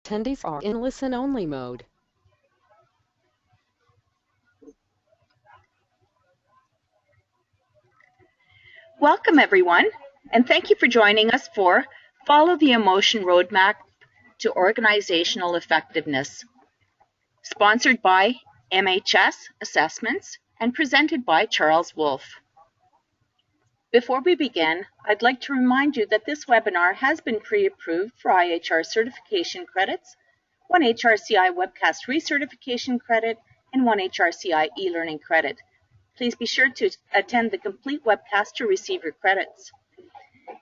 Attendees are in listen-only mode. Welcome, everyone, and thank you for joining us for Follow the Emotion Roadmap to Organizational Effectiveness, sponsored by MHS Assessments and presented by Charles Wolfe. Before we begin, I'd like to remind you that this webinar has been pre-approved for IHR certification credits, one HRCI Webcast recertification credit, and one HRCI e-learning credit. Please be sure to attend the complete webcast to receive your credits.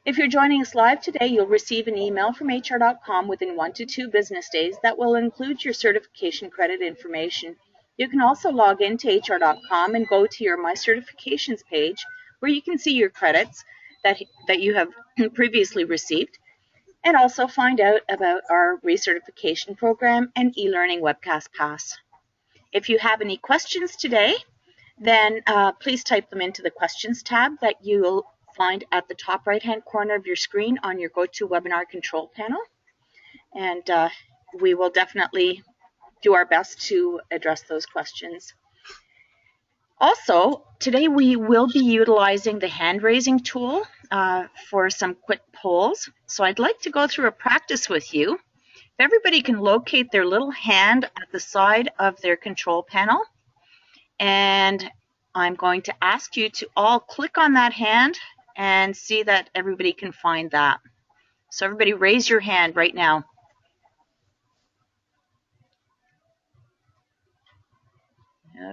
If you're joining us live today, you'll receive an email from HR.com within 1 to 2 business days that will include your certification credit information. You can also log into HR.com and go to your My Certifications page where you can see your credits that you have previously received and also find out about our recertification program and e-learning webcast pass. If you have any questions today, then please type them into the questions tab that you'll find at the top right-hand corner of your screen on your GoToWebinar control panel. And we will definitely do our best to address those questions. Also, today we will be utilizing the hand-raising tool for some quick polls. So I'd like to go through a practice with you. If everybody can locate their little hand at the side of their control panel, and I'm going to ask you to all click on that hand and see that everybody can find that. So everybody raise your hand right now.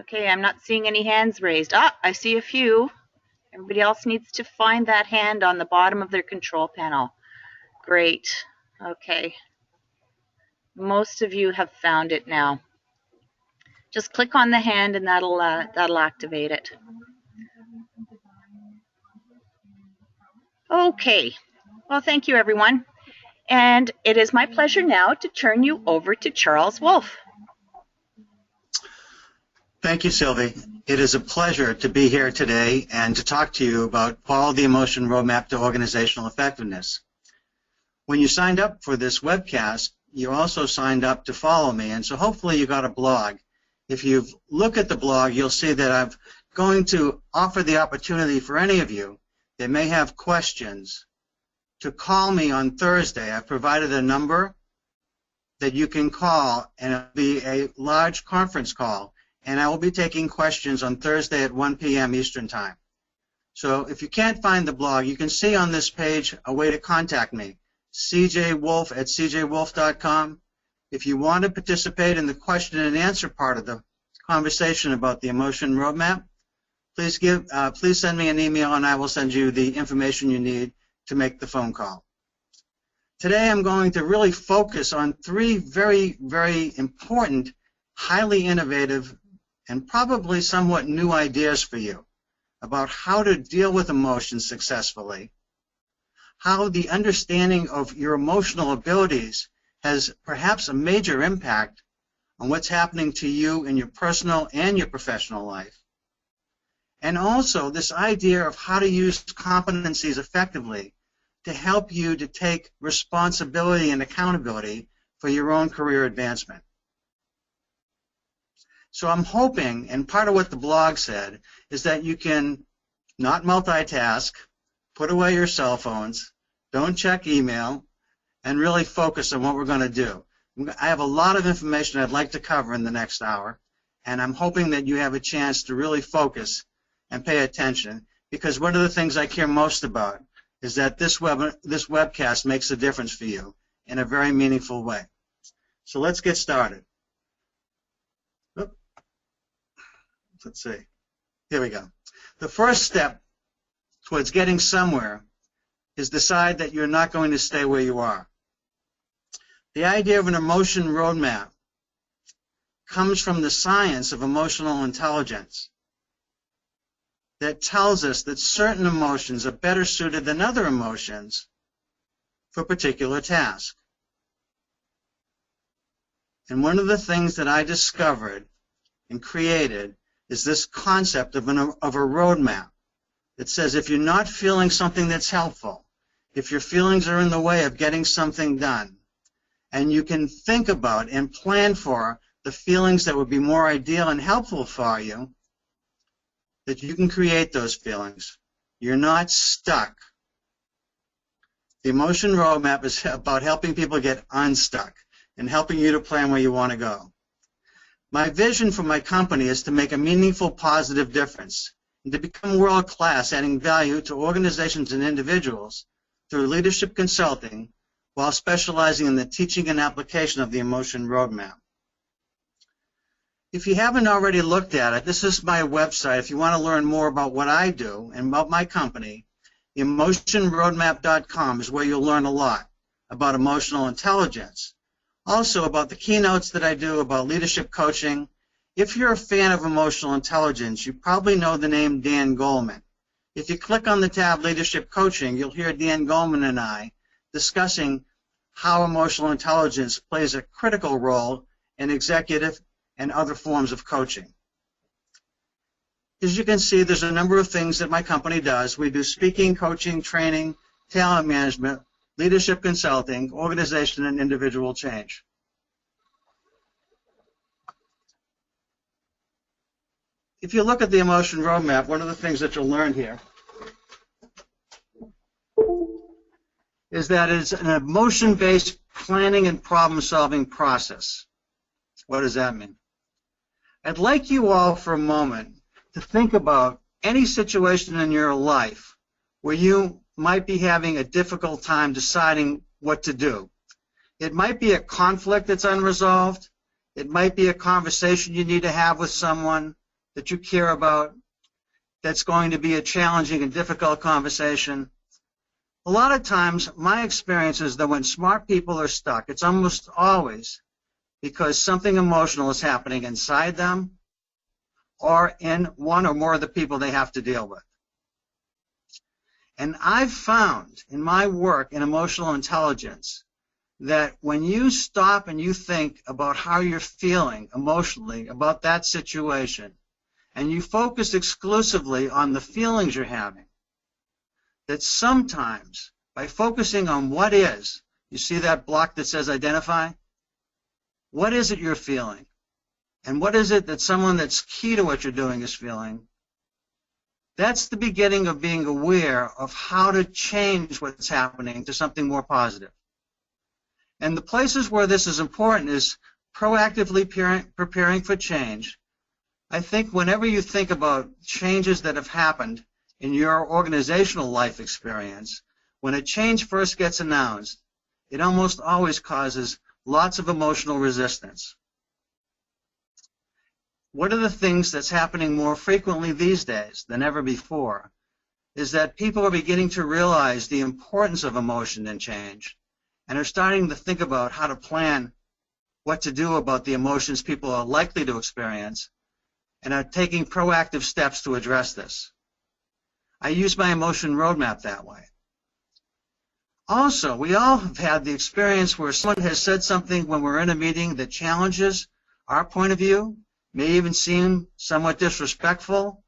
Okay, I'm not seeing any hands raised. Ah, I see a few. Everybody else needs to find that hand on the bottom of their control panel. Great. Okay. Most of you have found it now. Just click on the hand and that'll activate it. Okay. Well, thank you, everyone. And it is my pleasure now to turn you over to Charles Wolfe. Thank you, Sylvie. It is a pleasure to be here today and to talk to you about Follow the Emotion Roadmap to Organizational Effectiveness. When you signed up for this webcast, you also signed up to follow me, and so hopefully you got a blog. If you look at the blog, you'll see that I'm going to offer the opportunity for any of you that may have questions to call me on Thursday. I've provided a number that you can call, and it'll be a large conference call. And I will be taking questions on Thursday at 1 p.m. Eastern Time. So if you can't find the blog, you can see on this page a way to contact me, cjwolfe@cjwolfe.com. If you want to participate in the question and answer part of the conversation about the emotion roadmap, please send me an email and I will send you the information you need to make the phone call. Today I'm going to really focus on 3 very, very important, highly innovative, and probably somewhat new ideas for you about how to deal with emotions successfully, how the understanding of your emotional abilities has perhaps a major impact on what's happening to you in your personal and your professional life, and also this idea of how to use competencies effectively to help you to take responsibility and accountability for your own career advancement. So I'm hoping, and part of what the blog said, is that you can not multitask, put away your cell phones, don't check email, and really focus on what we're going to do. I have a lot of information I'd like to cover in the next hour, and I'm hoping that you have a chance to really focus and pay attention, because one of the things I care most about is that this webcast makes a difference for you in a very meaningful way. So let's get started. Let's see. Here we go. The first step towards getting somewhere is decide that you're not going to stay where you are. The idea of an emotion roadmap comes from the science of emotional intelligence that tells us that certain emotions are better suited than other emotions for particular tasks. And one of the things that I discovered and created is this concept of a roadmap that says if you're not feeling something that's helpful, if your feelings are in the way of getting something done, and you can think about and plan for the feelings that would be more ideal and helpful for you, that you can create those feelings. You're not stuck. The emotion roadmap is about helping people get unstuck and helping you to plan where you want to go. My vision for my company is to make a meaningful, positive difference and to become world-class, adding value to organizations and individuals through leadership consulting while specializing in the teaching and application of the emotion roadmap. If you haven't already looked at it, this is my website. If you want to learn more about what I do and about my company, emotionroadmap.com is where you'll learn a lot about emotional intelligence. Also about the keynotes that I do about leadership coaching. If you're a fan of emotional intelligence, you probably know the name Dan Goleman. If you click on the tab Leadership Coaching, you'll hear Dan Goleman and I discussing how emotional intelligence plays a critical role in executive and other forms of coaching. As you can see, there's a number of things that my company does. We do speaking, coaching, training, talent management, leadership consulting, organization, and individual change. If you look at the emotion roadmap, one of the things that you'll learn here is that it's an emotion-based planning and problem-solving process. What does that mean? I'd like you all for a moment to think about any situation in your life where you might be having a difficult time deciding what to do. It might be a conflict that's unresolved. It might be a conversation you need to have with someone that you care about that's going to be a challenging and difficult conversation. A lot of times, my experience is that when smart people are stuck, it's almost always because something emotional is happening inside them or in one or more of the people they have to deal with. And I've found in my work in emotional intelligence that when you stop and you think about how you're feeling emotionally about that situation, and you focus exclusively on the feelings you're having, that sometimes by focusing on what is, you see that block that says identify? What is it you're feeling? And what is it that someone that's key to what you're doing is feeling? That's the beginning of being aware of how to change what's happening to something more positive. And the places where this is important is proactively preparing for change. I think whenever you think about changes that have happened in your organizational life experience, when a change first gets announced, it almost always causes lots of emotional resistance. One of the things that's happening more frequently these days than ever before is that people are beginning to realize the importance of emotion and change and are starting to think about how to plan what to do about the emotions people are likely to experience and are taking proactive steps to address this. I use my emotion roadmap that way. Also, we all have had the experience where someone has said something when we're in a meeting that challenges our point of view, may even seem somewhat disrespectful.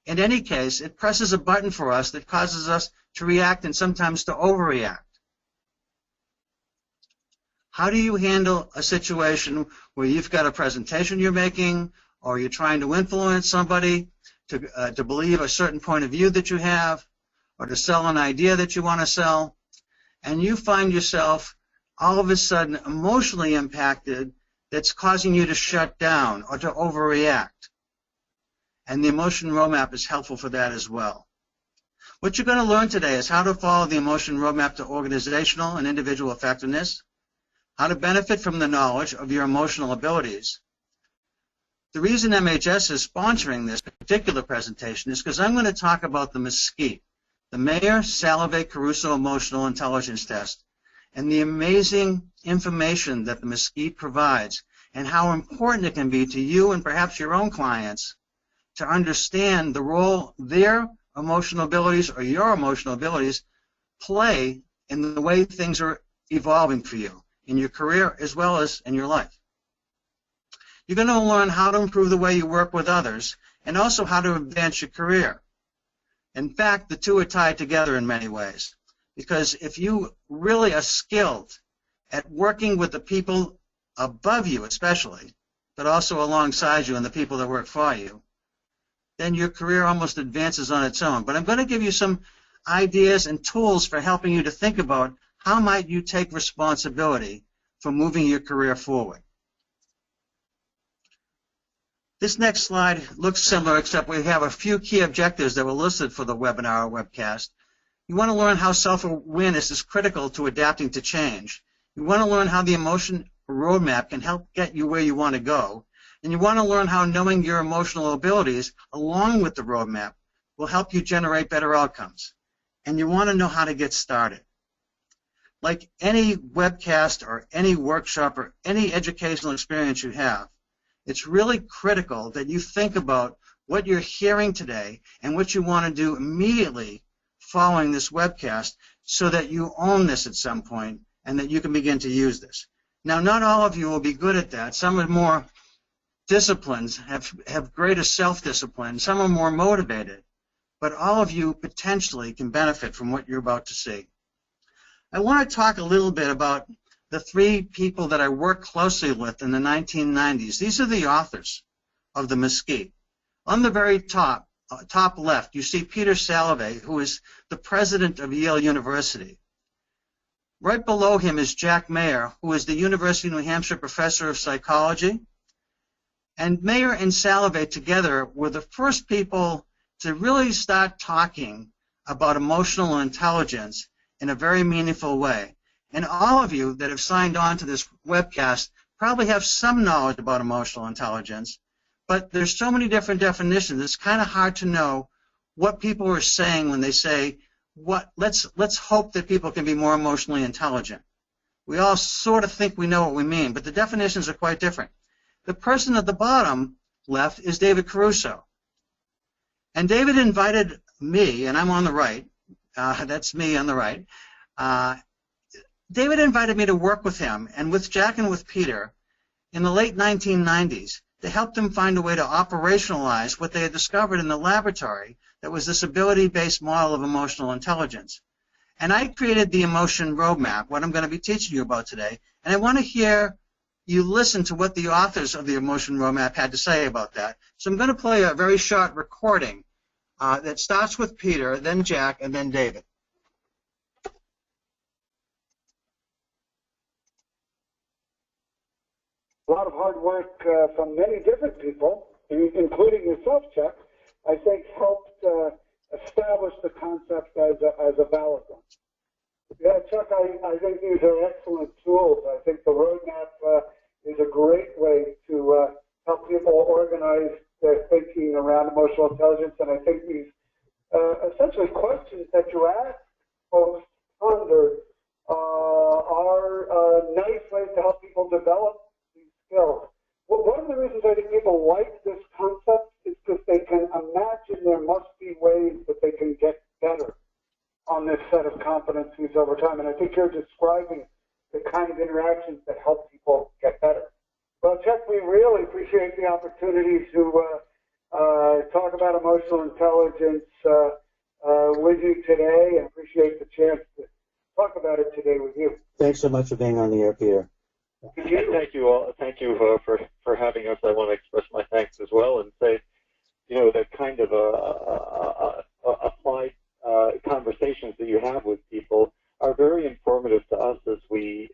In any case, it presses a button for us that causes us to react and sometimes to overreact. How do you handle a situation where you've got a presentation you're making, or you're trying to influence somebody to believe a certain point of view that you have, or to sell an idea that you want to sell, and you find yourself all of a sudden emotionally impacted that's causing you to shut down or to overreact? And the emotion roadmap is helpful for that as well. What you're going to learn today is how to follow the emotion roadmap to organizational and individual effectiveness, how to benefit from the knowledge of your emotional abilities. The reason MHS is sponsoring this particular presentation is because I'm going to talk about the Mesquite, the Mayer-Salovey-Caruso Emotional Intelligence Test, and the amazing information that the Mesquite provides and how important it can be to you and perhaps your own clients to understand the role their emotional abilities or your emotional abilities play in the way things are evolving for you in your career as well as in your life. You're going to learn how to improve the way you work with others and also how to advance your career. In fact, the two are tied together in many ways, because if you really are skilled at working with the people above you especially, but also alongside you and the people that work for you, then your career almost advances on its own. But I'm going to give you some ideas and tools for helping you to think about how might you take responsibility for moving your career forward. This next slide looks similar, except we have a few key objectives that were listed for the webinar or webcast. You want to learn how self-awareness is critical to adapting to change. You want to learn how the emotion roadmap can help get you where you want to go. And you want to learn how knowing your emotional abilities along with the roadmap will help you generate better outcomes. And you want to know how to get started. Like any webcast or any workshop or any educational experience you have, it's really critical that you think about what you're hearing today and what you want to do immediately following this webcast so that you own this at some point and that you can begin to use this. Now, not all of you will be good at that. Some are more disciplines, have greater self-discipline. Some are more motivated. But all of you potentially can benefit from what you're about to see. I want to talk a little bit about the three people that I worked closely with in the 1990s. These are the authors of the Mesquite. On the very top left, you see Peter Salovey, who is the president of Yale University. Right below him is Jack Mayer, who is the University of New Hampshire professor of psychology. And Mayer and Salovey together were the first people to really start talking about emotional intelligence in a very meaningful way. And all of you that have signed on to this webcast probably have some knowledge about emotional intelligence, but there's so many different definitions, it's kind of hard to know what people are saying when they say, let's hope that people can be more emotionally intelligent. We all sort of think we know what we mean, but the definitions are quite different. The person at the bottom left is David Caruso. And David invited me, and I'm on the right, that's me on the right. David invited me to work with him and with Jack and with Peter in the late 1990s to help them find a way to operationalize what they had discovered in the laboratory that was this ability-based model of emotional intelligence. And I created the emotion roadmap, what I'm going to be teaching you about today, and I want to hear you listen to what the authors of the emotion roadmap had to say about that. So I'm going to play a very short recording that starts with Peter, then Jack, and then David. A lot of hard work from many different people, including yourself, Chuck, I think helped establish the concept as a valid one. Yeah, Chuck, I think these are excellent tools. I think the roadmap is a great way to help people organize their thinking around emotional intelligence, and I think these essentially questions that you ask folks ponder are nice ways to help people develop these skills. Well, one of the reasons I think people like this concept is because they can imagine there must be ways that they can get better on this set of competencies over time. And I think you're describing the kind of interactions that help people get better. Well, Chuck, we really appreciate the opportunity to talk about emotional intelligence with you today, and appreciate the chance to talk about it today with you. Thanks so much for being on the air, Peter. Thank you all. Thank you for having us. I want to express my thanks as well and say, that kind of applied conversations that you have with people are very informative to us as we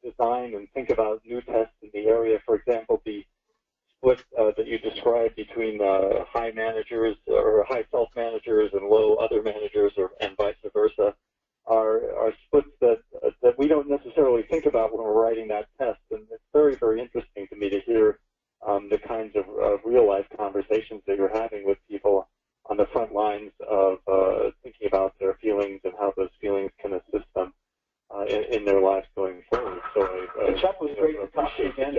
design and think about new tests in the area. For example, the split that you described between high managers or high self-managers and low other managers, and vice versa, are splits that we don't necessarily think about when we're writing that test. And it's very, very interesting to me to hear the kinds of real-life conversations that you're having with people on the front lines of thinking about their feelings and how those feelings can assist them in their lives going forward. So, Chuck, it was great to talk to you again.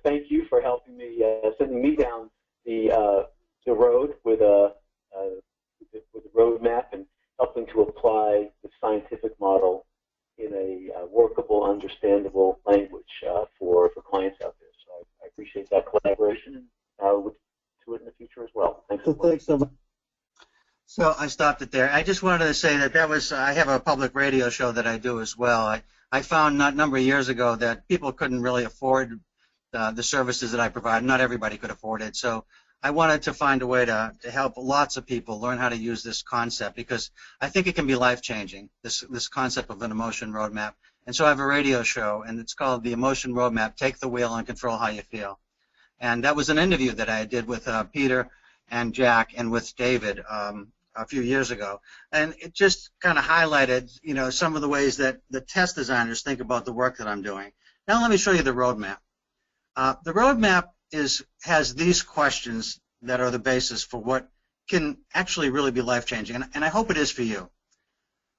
Thank you for helping me, sending me down the road with a roadmap and helping to apply the scientific model in a workable, understandable language for clients out there. So I appreciate that collaboration, and look to it in the future as well. Thanks so much. So I stopped it there. I just wanted to say that was, I have a public radio show that I do as well. I found a number of years ago that people couldn't really afford the services that I provide. Not everybody could afford it. So I wanted to find a way to help lots of people learn how to use this concept, because I think it can be life-changing, this concept of an emotion roadmap. And so I have a radio show, and it's called The Emotion Roadmap, Take the Wheel and Control How You Feel. And that was an interview that I did with Peter and Jack and with David a few years ago. And it just kind of highlighted, some of the ways that the test designers think about the work that I'm doing. Now let me show you the roadmap. The roadmap has these questions that are the basis for what can actually really be life-changing, and I hope it is for you.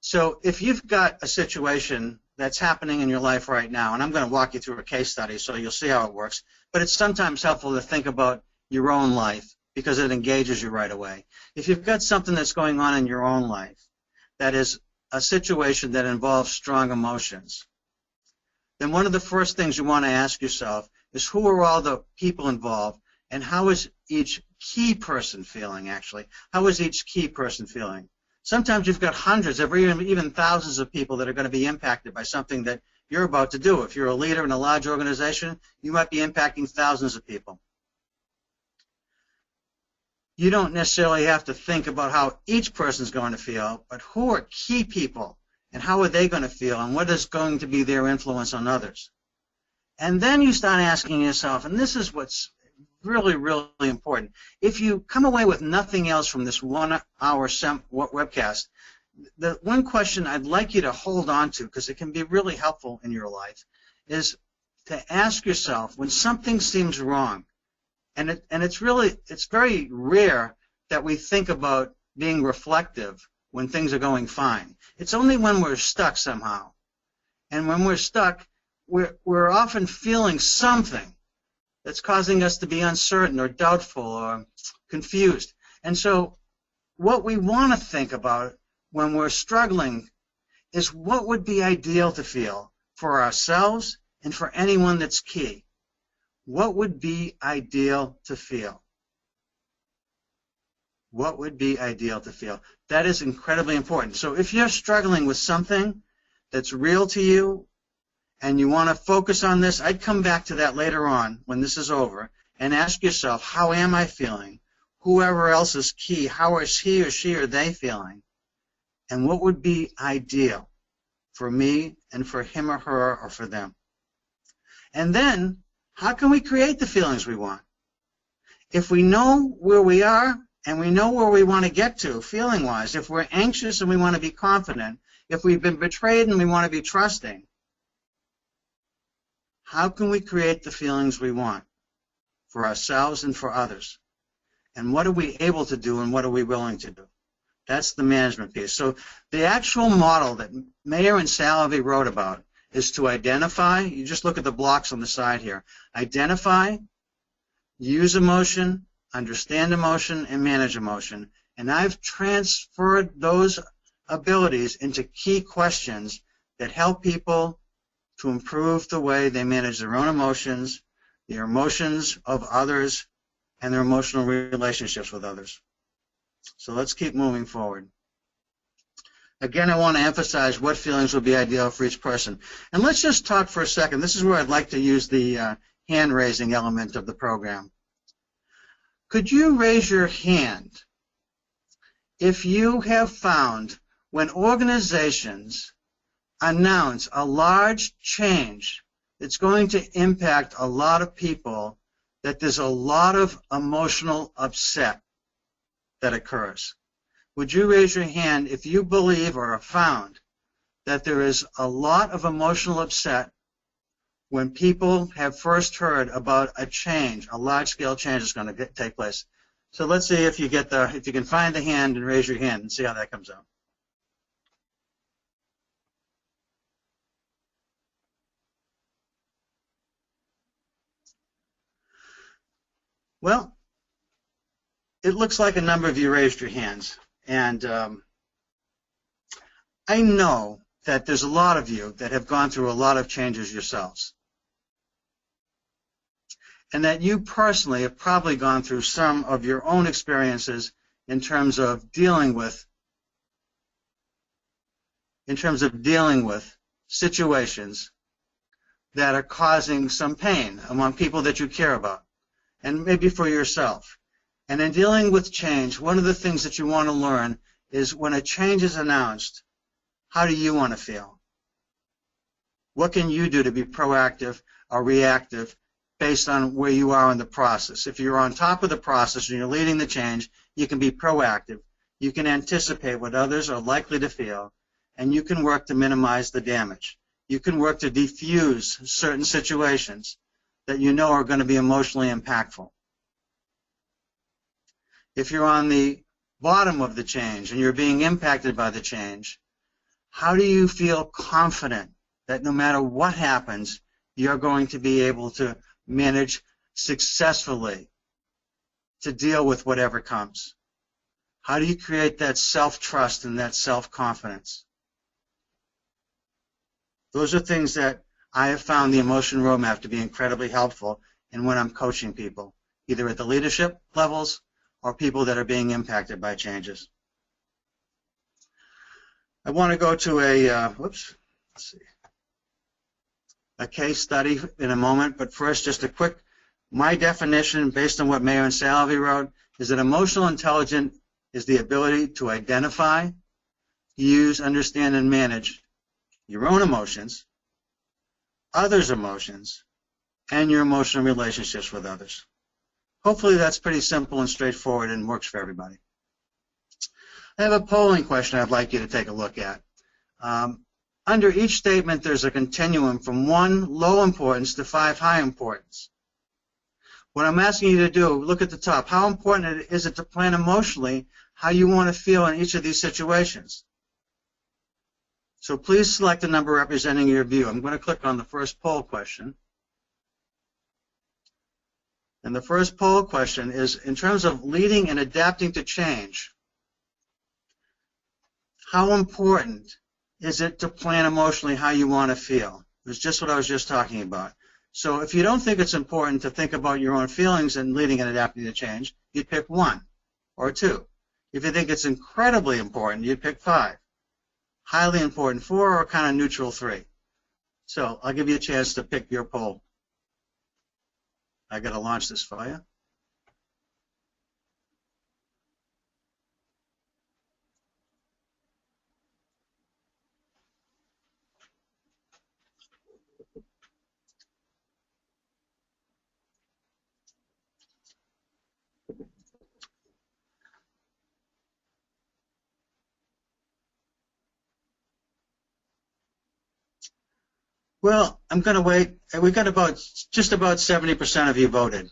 So if you've got a situation that's happening in your life right now, and I'm going to walk you through a case study so you'll see how it works, but it's sometimes helpful to think about your own life because it engages you right away. If you've got something that's going on in your own life that is a situation that involves strong emotions, then one of the first things you want to ask yourself is, who are all the people involved, and how is each key person feeling, actually? How is each key person feeling? Sometimes you've got hundreds or even thousands of people that are going to be impacted by something that you're about to do. If you're a leader in a large organization, you might be impacting thousands of people. You don't necessarily have to think about how each person's going to feel, but who are key people, and how are they going to feel, and what is going to be their influence on others? And then you start asking yourself, and this is what's really, really important. If you come away with nothing else from this 1 hour webcast, the one question I'd like you to hold on to, because it can be really helpful in your life, is to ask yourself, when something seems wrong, and it's very rare that we think about being reflective when things are going fine. It's only when we're stuck somehow. And when we're stuck, we're often feeling something that's causing us to be uncertain or doubtful or confused. And so what we want to think about when we're struggling is, what would be ideal to feel for ourselves and for anyone that's key? What would be ideal to feel? What would be ideal to feel? That is incredibly important. So if you're struggling with something that's real to you and you want to focus on this, I'd come back to that later on when this is over and ask yourself, how am I feeling? Whoever else is key, how is he or she or they feeling? And what would be ideal for me and for him or her or for them? And then, how can we create the feelings we want? If we know where we are and we know where we want to get to feeling-wise, if we're anxious and we want to be confident, if we've been betrayed and we want to be trusting, how can we create the feelings we want for ourselves and for others? And what are we able to do and what are we willing to do? That's the management piece. So the actual model that Mayer and Salovey wrote about is to identify, you just look at the blocks on the side here, identify, use emotion, understand emotion, and manage emotion. And I've transferred those abilities into key questions that help people to improve the way they manage their own emotions, their emotions of others, and their emotional relationships with others. So let's keep moving forward. Again, I want to emphasize what feelings would be ideal for each person. And let's just talk for a second. This is where I'd like to use the hand-raising element of the program. Could you raise your hand if you have found, when organizations announce a large change that's going to impact a lot of people, that there's a lot of emotional upset that occurs? Would you raise your hand if you believe or have found that there is a lot of emotional upset when people have first heard about a change, a large-scale change is going to take place? So let's see if you can find the hand and raise your hand and see how that comes out. Well, it looks like a number of you raised your hands. And I know that there's a lot of you that have gone through a lot of changes yourselves. And that you personally have probably gone through some of your own experiences in terms of dealing with situations that are causing some pain among people that you care about, and maybe for yourself. And in dealing with change, one of the things that you want to learn is when a change is announced, how do you want to feel? What can you do to be proactive or reactive based on where you are in the process? If you're on top of the process and you're leading the change, you can be proactive. You can anticipate what others are likely to feel, and you can work to minimize the damage. You can work to defuse certain situations that you know are going to be emotionally impactful. If you're on the bottom of the change and you're being impacted by the change, how do you feel confident that no matter what happens, you're going to be able to manage successfully to deal with whatever comes? How do you create that self-trust and that self-confidence? Those are things that I have found the emotion roadmap to be incredibly helpful in when I'm coaching people, either at the leadership levels or people that are being impacted by changes. I want to go to a case study in a moment, but first just a quick, my definition based on what Mayer and Salvi wrote is that emotional intelligence is the ability to identify, use, understand, and manage your own emotions, others' emotions, and your emotional relationships with others. Hopefully that's pretty simple and straightforward and works for everybody. I have a polling question I'd like you to take a look at. Under each statement, there's a continuum from 1 low importance to 5 high importance. What I'm asking you to do, look at the top. How important is it to plan emotionally how you want to feel in each of these situations? So please select a number representing your view. I'm going to click on the first poll question. And the first poll question is, in terms of leading and adapting to change, how important is it to plan emotionally how you want to feel? It's just what I was just talking about. So if you don't think it's important to think about your own feelings and leading and adapting to change, you'd pick 1 or 2. If you think it's incredibly important, you'd pick 5. Highly important 4, or kind of neutral 3. So I'll give you a chance to pick your poll. I got to launch this for you. Well, I'm going to wait. We got just about 70% of you voted.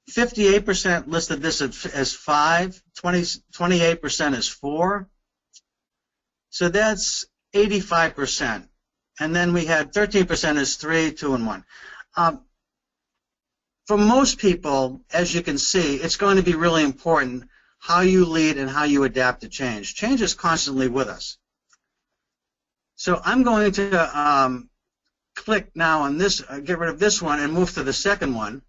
58% listed this as 5. 28% is 4. So that's 85%. And then we had 13% is 3, 2, and 1. For most people, as you can see, it's going to be really important how you lead and how you adapt to change. Change is constantly with us. So I'm going to click now on this, get rid of this one and move to the second one.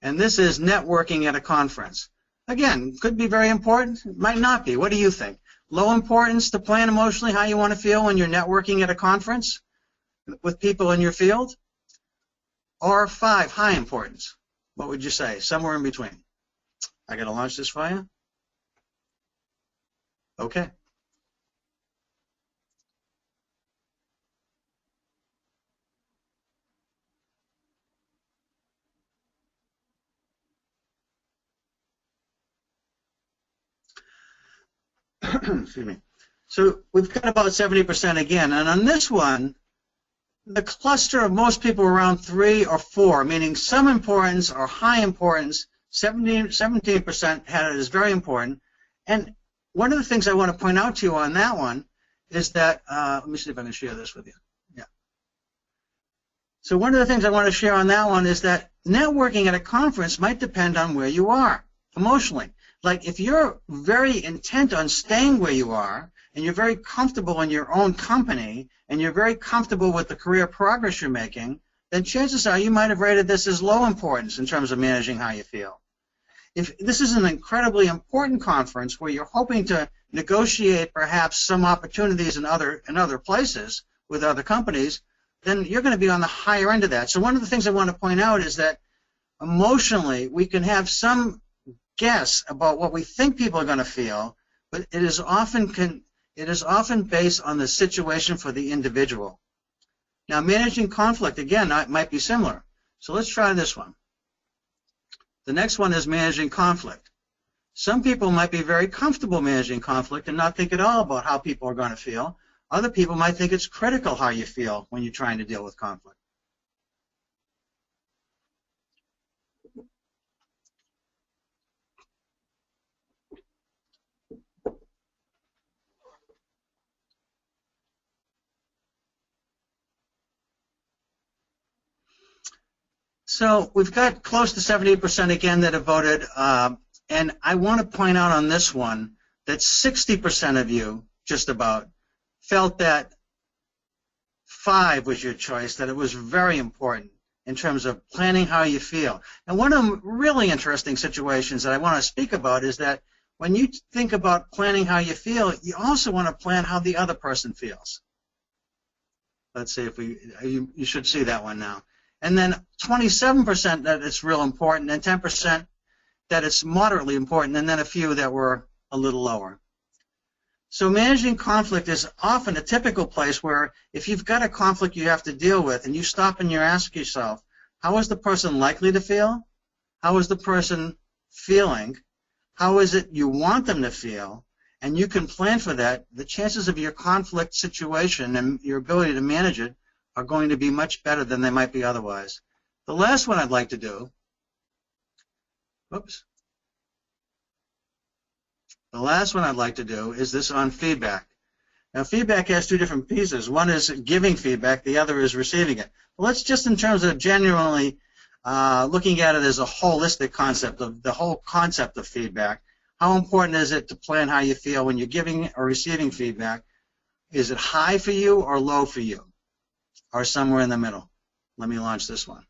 And this is networking at a conference. Again, could be very important, might not be. What do you think? Low importance to plan emotionally how you want to feel when you're networking at a conference with people in your field? Or 5, high importance? What would you say? Somewhere in between. I got to launch this for you? Okay. Excuse me. So we've got about 70% again. And on this one, the cluster of most people around 3 or 4, meaning some importance or high importance, 17% had it as very important. And one of the things I want to point out to you on that one is that, let me see if I can share this with you. Yeah. So one of the things I want to share on that one is that networking at a conference might depend on where you are emotionally. Like if you're very intent on staying where you are, and you're very comfortable in your own company, and you're very comfortable with the career progress you're making, then chances are you might have rated this as low importance in terms of managing how you feel. If this is an incredibly important conference where you're hoping to negotiate perhaps some opportunities in other places with other companies, then you're going to be on the higher end of that. So one of the things I want to point out is that emotionally we can have some guess about what we think people are going to feel, but it is often based on the situation for the individual. Now, managing conflict, again, might be similar. So let's try this one. The next one is managing conflict. Some people might be very comfortable managing conflict and not think at all about how people are going to feel. Other people might think it's critical how you feel when you're trying to deal with conflict. So we've got close to 78% again that have voted, and I want to point out on this one that 60% of you, just about, felt that 5 was your choice, that it was very important in terms of planning how you feel. And one of the really interesting situations that I want to speak about is that when you think about planning how you feel, you also want to plan how the other person feels. Let's see if you should see that one now. And then 27% that it's real important, and 10% that it's moderately important, and then a few that were a little lower. So managing conflict is often a typical place where if you've got a conflict you have to deal with and you stop and you ask yourself, how is the person likely to feel? How is the person feeling? How is it you want them to feel? And you can plan for that. The chances of your conflict situation and your ability to manage it are going to be much better than they might be otherwise. The last one I'd like to do, the last one I'd like to do is this on feedback. Now, feedback has 2 different pieces. One is giving feedback, the other is receiving it. Well, let's just in terms of genuinely looking at it as a holistic concept of the whole concept of feedback. How important is it to plan how you feel when you're giving or receiving feedback? Is it high for you or low for you? Or somewhere in the middle? Let me launch this one.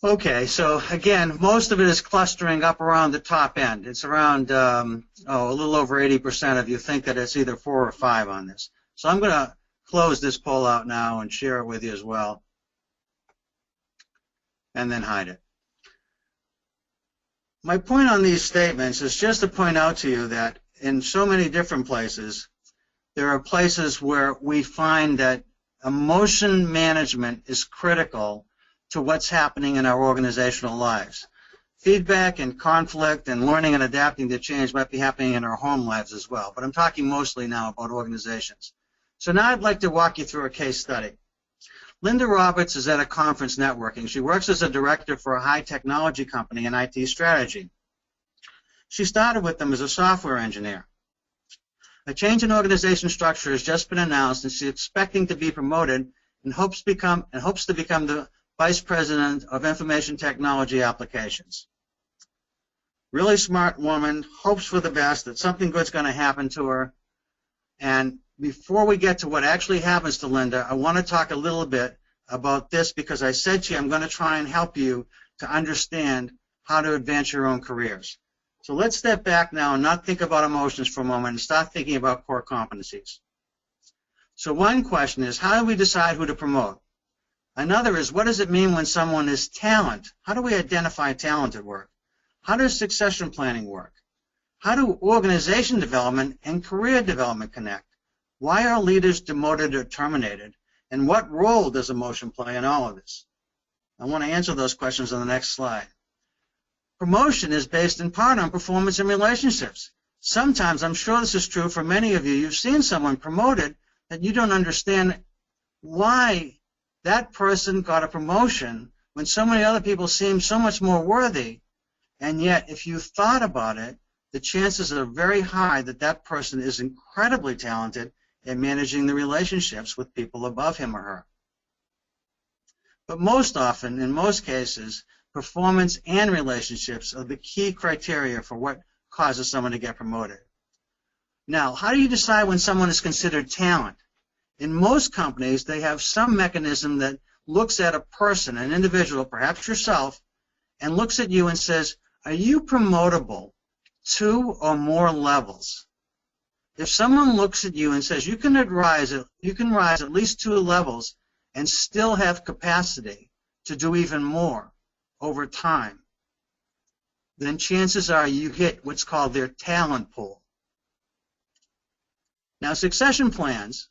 Okay, so again, most of it is clustering up around the top end. It's around, a little over 80% of you think that it's either 4 or 5 on this. So I'm going to close this poll out now and share it with you as well, and then hide it. My point on these statements is just to point out to you that in so many different places, there are places where we find that emotion management is critical to what's happening in our organizational lives. Feedback and conflict and learning and adapting to change might be happening in our home lives as well, but I'm talking mostly now about organizations. So now I'd like to walk you through a case study. Linda Roberts is at a conference networking. She works as a director for a high technology company in IT strategy. She started with them as a software engineer. A change in organization structure has just been announced, and she's expecting to be promoted and hopes to become the Vice President of Information Technology Applications. Really smart woman, hopes for the best, that something good's going to happen to her. And before we get to what actually happens to Linda, I want to talk a little bit about this because I said to you I'm going to try and help you to understand how to advance your own careers. So let's step back now and not think about emotions for a moment and start thinking about core competencies. So one question is, how do we decide who to promote? Another is, what does it mean when someone is talent? How do we identify talent at work? How does succession planning work? How do organization development and career development connect? Why are leaders demoted or terminated? And what role does emotion play in all of this? I want to answer those questions on the next slide. Promotion is based in part on performance in relationships. Sometimes, I'm sure this is true for many of you, you've seen someone promoted that you don't understand why that person got a promotion when so many other people seem so much more worthy, and yet if you thought about it, the chances are very high that that person is incredibly talented at managing the relationships with people above him or her. But most often, in most cases, performance and relationships are the key criteria for what causes someone to get promoted. Now, how do you decide when someone is considered talent? In most companies, they have some mechanism that looks at a person, an individual, perhaps yourself, and looks at you and says, are you promotable 2 or more levels? If someone looks at you and says you can rise at least 2 levels and still have capacity to do even more over time, then chances are you hit what's called their talent pool. Now, succession plans,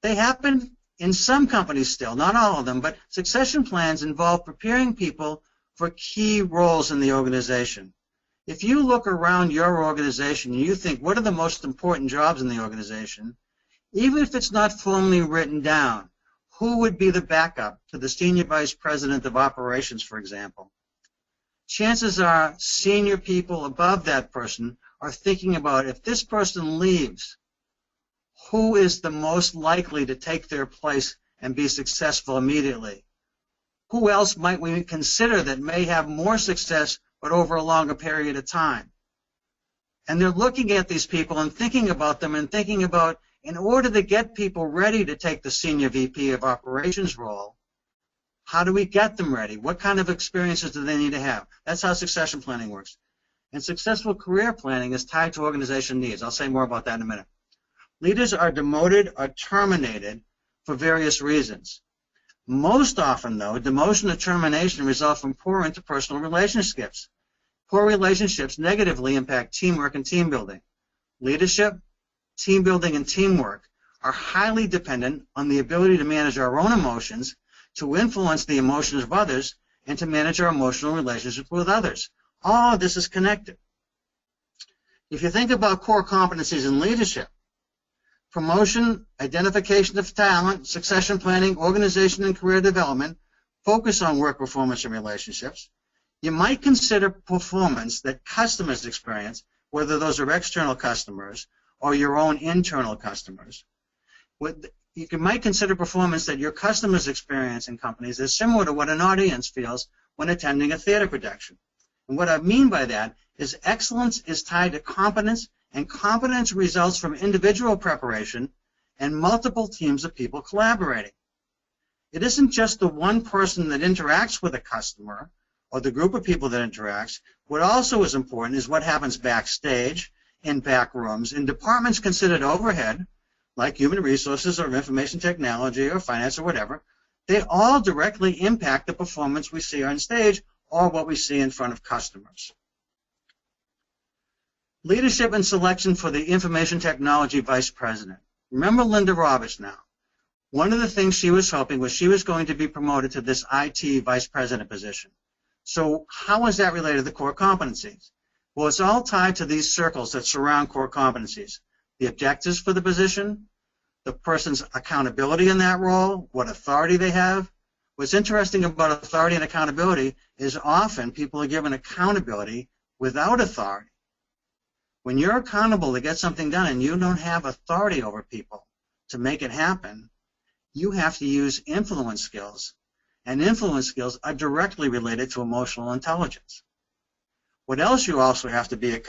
they happen in some companies still, not all of them, but succession plans involve preparing people for key roles in the organization. If you look around your organization and you think, what are the most important jobs in the organization, even if it's not formally written down, who would be the backup to the Senior Vice President of Operations, for example? Chances are senior people above that person are thinking about, if this person leaves, who is the most likely to take their place and be successful immediately? Who else might we consider that may have more success but over a longer period of time? And they're looking at these people and thinking about them and thinking about, in order to get people ready to take the Senior VP of Operations role, how do we get them ready? What kind of experiences do they need to have? That's how succession planning works. And successful career planning is tied to organization needs. I'll say more about that in a minute. Leaders are demoted or terminated for various reasons. Most often, though, demotion or termination result from poor interpersonal relationships. Poor relationships negatively impact teamwork and team building. Leadership, team building, and teamwork are highly dependent on the ability to manage our own emotions, to influence the emotions of others, and to manage our emotional relationships with others. All of this is connected. If you think about core competencies in leadership, promotion, identification of talent, succession planning, organization and career development, focus on work performance and relationships, you might consider performance that customers experience, whether those are external customers or your own internal customers. You might consider performance that your customers experience in companies as similar to what an audience feels when attending a theater production. And what I mean by that is excellence is tied to competence, and competence results from individual preparation and multiple teams of people collaborating. It isn't just the one person that interacts with a customer or the group of people that interacts. What also is important is what happens backstage, in back rooms, in departments considered overhead, like human resources or information technology or finance or whatever. They all directly impact the performance we see on stage or what we see in front of customers. Leadership and selection for the Information Technology Vice President. Remember Linda Roberts now. One of the things she was hoping was she was going to be promoted to this IT Vice President position. So how is that related to the core competencies? Well, it's all tied to these circles that surround core competencies. The objectives for the position, the person's accountability in that role, what authority they have. What's interesting about authority and accountability is often people are given accountability without authority. When you're accountable to get something done and you don't have authority over people to make it happen, you have to use influence skills. And influence skills are directly related to emotional intelligence. What else you also have to be,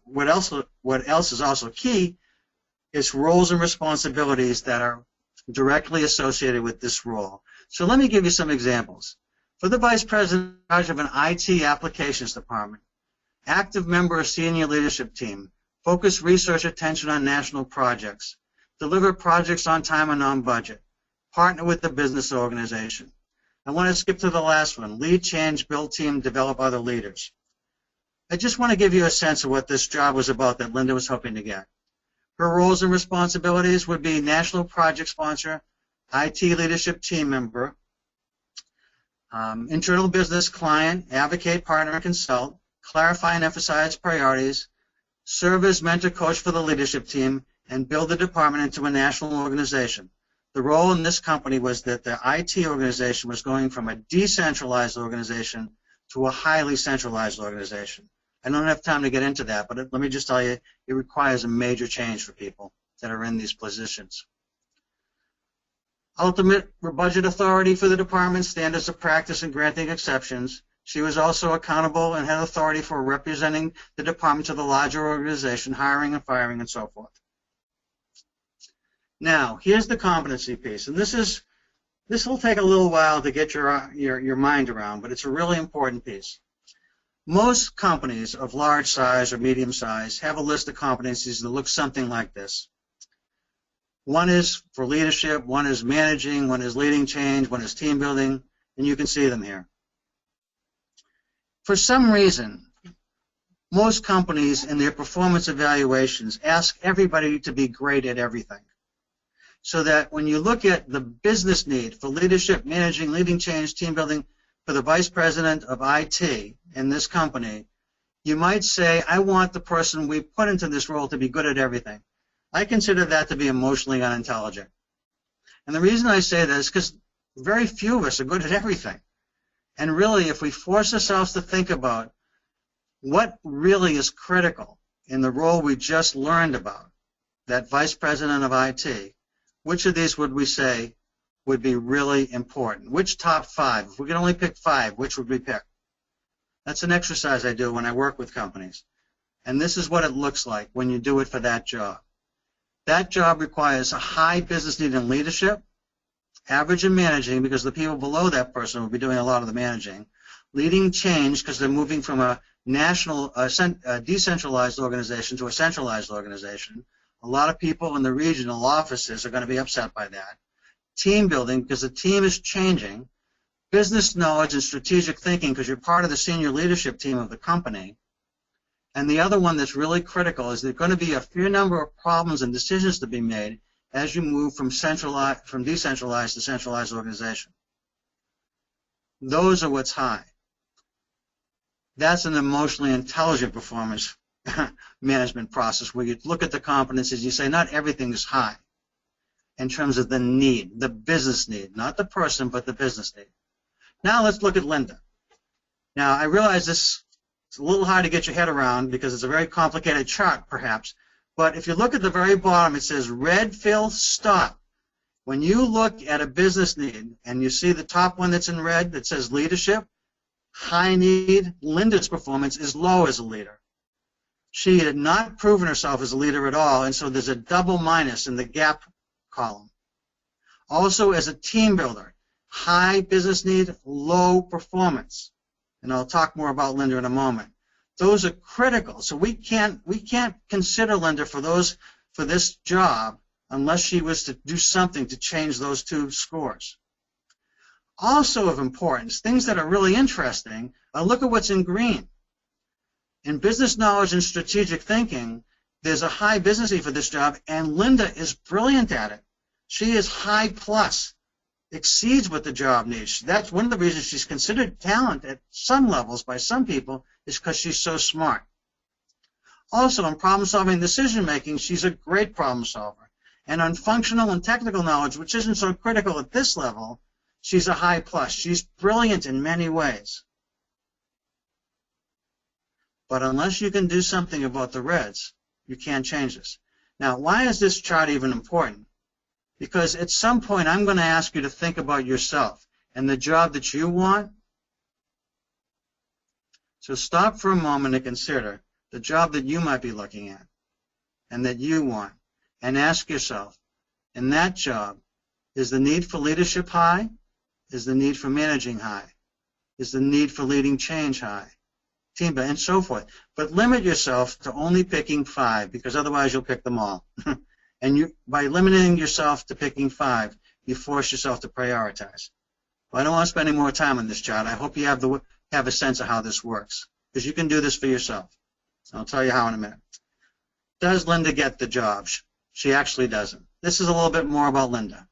what else is also key is roles and responsibilities that are directly associated with this role. So let me give you some examples. For the Vice President in charge of an IT applications department, active member of senior leadership team, focus research attention on national projects, deliver projects on time and on budget, partner with the business organization. I want to skip to the last one, lead, change, build team, develop other leaders. I just want to give you a sense of what this job was about that Linda was hoping to get. Her roles and responsibilities would be national project sponsor, IT leadership team member, internal business client, advocate, partner, and consult, clarify and emphasize priorities, serve as mentor coach for the leadership team, and build the department into a national organization. The role in this company was that the IT organization was going from a decentralized organization to a highly centralized organization. I don't have time to get into that, but let me just tell you, it requires a major change for people that are in these positions. Ultimate budget authority for the department, standards of practice, and granting exceptions. She was also accountable and had authority for representing the department to the larger organization, hiring and firing, and so forth. Now, here's the competency piece, and this is This will take a little while to get your mind around, but it's a really important piece. Most companies of large size or medium size have a list of competencies that looks something like this. One is for leadership, one is managing, one is leading change, one is team building, and you can see them here. For some reason, most companies in their performance evaluations ask everybody to be great at everything. So that when you look at the business need for leadership, managing, leading change, team building for the vice president of IT in this company, you might say, I want the person we put into this role to be good at everything. I consider that to be emotionally unintelligent. And the reason I say that is because very few of us are good at everything. And really, if we force ourselves to think about what really is critical in the role we just learned about, that vice president of IT, which of these would we say would be really important? Which top 5? If we could only pick 5, which would we pick? That's an exercise I do when I work with companies. And this is what it looks like when you do it for that job. That job requires a high business need in leadership, average in managing, because the people below that person will be doing a lot of the managing, leading change because they're moving from a national, decentralized organization to a centralized organization. A lot of people in the regional offices are going to be upset by that. Team building, because the team is changing. Business knowledge and strategic thinking, because you're part of the senior leadership team of the company. And the other one that's really critical is there's going to be a fair number of problems and decisions to be made as you move from decentralized to centralized organization. Those are what's high. That's an emotionally intelligent performance management process where you look at the competencies, you say not everything is high in terms of the need, the business need, not the person, but the business need. Now let's look at Linda. Now I realize this is a little hard to get your head around because it's a very complicated chart perhaps, but if you look at the very bottom, it says red fill stop. When you look at a business need and you see the top one that's in red that says leadership, high need, Linda's performance is low as a leader. She had not proven herself as a leader at all, and so there's a double minus in the gap column. Also, as a team builder, high business need, low performance. And I'll talk more about Linda in a moment. Those are critical. So we can't consider Linda for this job unless she was to do something to change those two scores. Also of importance, things that are really interesting, look at what's in green. In business knowledge and strategic thinking, there's a high business need for this job, and Linda is brilliant at it. She is high plus, exceeds what the job needs. That's one of the reasons she's considered talent at some levels by some people is because she's so smart. Also, in problem-solving decision-making, she's a great problem solver. And on functional and technical knowledge, which isn't so critical at this level, she's a high plus. She's brilliant in many ways. But unless you can do something about the reds, you can't change this. Now, why is this chart even important? Because at some point, I'm going to ask you to think about yourself and the job that you want. So stop for a moment and consider the job that you might be looking at and that you want, and ask yourself, in that job, is the need for leadership high? Is the need for managing high? Is the need for leading change high? Team building, and so forth. But limit yourself to only picking 5, because otherwise you'll pick them all. And by limiting yourself to picking 5, you force yourself to prioritize. Well, I don't want to spend any more time on this chart. I hope you have a sense of how this works, because you can do this for yourself. I'll tell you how in a minute. Does Linda get the job? She actually doesn't. This is a little bit more about Linda.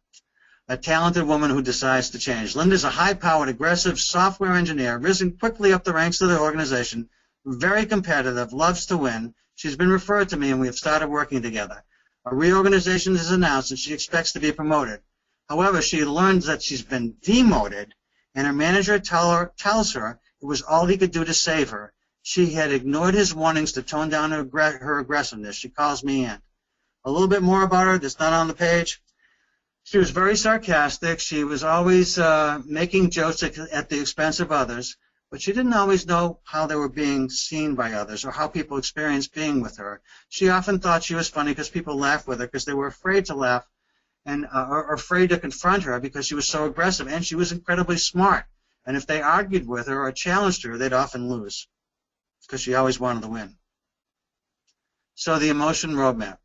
A talented woman who decides to change. Linda's a high-powered, aggressive software engineer, risen quickly up the ranks of the organization, very competitive, loves to win. She's been referred to me, and we have started working together. A reorganization is announced, and she expects to be promoted. However, she learns that she's been demoted, and her manager tells her it was all he could do to save her. She had ignored his warnings to tone down her aggressiveness. She calls me in. A little bit more about her that's not on the page. She was very sarcastic. She was always making jokes at the expense of others, but she didn't always know how they were being seen by others or how people experienced being with her. She often thought she was funny because people laughed with her because they were afraid to laugh and are afraid to confront her because she was so aggressive, and she was incredibly smart. And if they argued with her or challenged her, they'd often lose because she always wanted to win. So the emotion roadmap.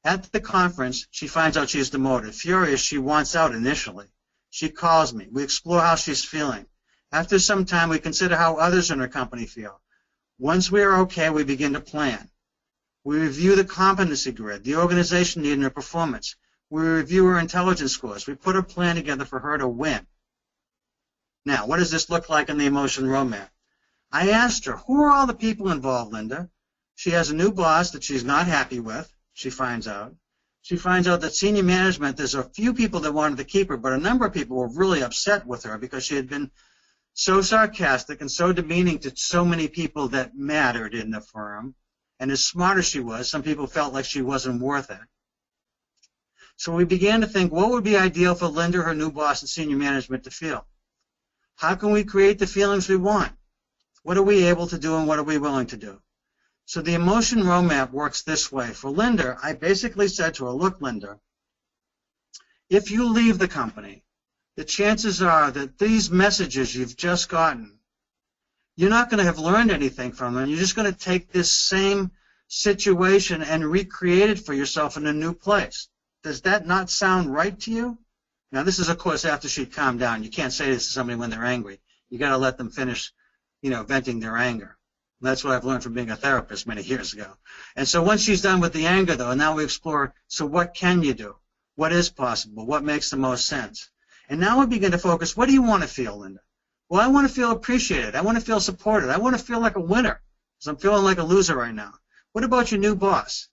At the conference, she finds out she's demoted. Furious, she wants out initially. She calls me. We explore how she's feeling. After some time, we consider how others in her company feel. Once we are okay, we begin to plan. We review the competency grid, the organization need, and her performance. We review her intelligence scores. We put a plan together for her to win. Now, what does this look like in the emotion roadmap? I asked her, who are all the people involved, Linda? She has a new boss that she's not happy with, she finds out. She finds out that senior management, there's a few people that wanted to keep her, but a number of people were really upset with her because she had been so sarcastic and so demeaning to so many people that mattered in the firm. And as smart as she was, some people felt like she wasn't worth it. So we began to think, what would be ideal for Linda, her new boss, and senior management to feel? How can we create the feelings we want? What are we able to do and what are we willing to do? So the emotion roadmap works this way. For Linda, I basically said to her, look, Linda, if you leave the company, the chances are that these messages you've just gotten, you're not going to have learned anything from them. You're just going to take this same situation and recreate it for yourself in a new place. Does that not sound right to you? Now, this is, of course, after she'd calmed down. You can't say this to somebody when they're angry. You got to let them finish, venting their anger. That's what I've learned from being a therapist many years ago. And so once she's done with the anger, though, now we explore, so what can you do? What is possible? What makes the most sense? And now we begin to focus, what do you want to feel, Linda? Well, I want to feel appreciated. I want to feel supported. I want to feel like a winner because I'm feeling like a loser right now. What about your new boss?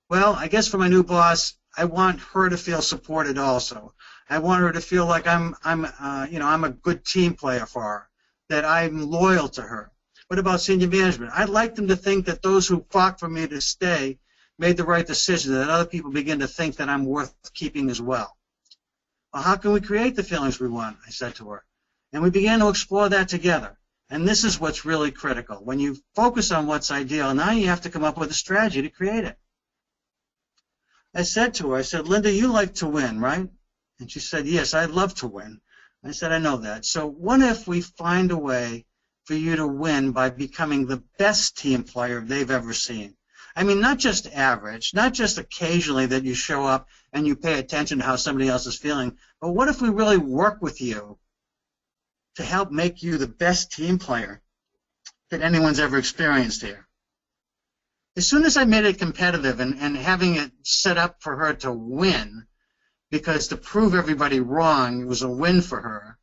Well, I guess for my new boss, I want her to feel supported also. I want her to feel like I'm a good team player for her, that I'm loyal to her. What about senior management? I'd like them to think that those who fought for me to stay made the right decision, that other people begin to think that I'm worth keeping as well. Well, how can we create the feelings we want? I said to her. And we began to explore that together. And this is what's really critical. When you focus on what's ideal, now you have to come up with a strategy to create it. I said to her, I said, Linda, you like to win, right? And she said, yes, I'd love to win. I said, I know that. So what if we find a way for you to win by becoming the best team player they've ever seen? I mean, not just average, not just occasionally that you show up and you pay attention to how somebody else is feeling, but what if we really work with you to help make you the best team player that anyone's ever experienced here? As soon as I made it competitive and having it set up for her to win, because to prove everybody wrong was a win for her,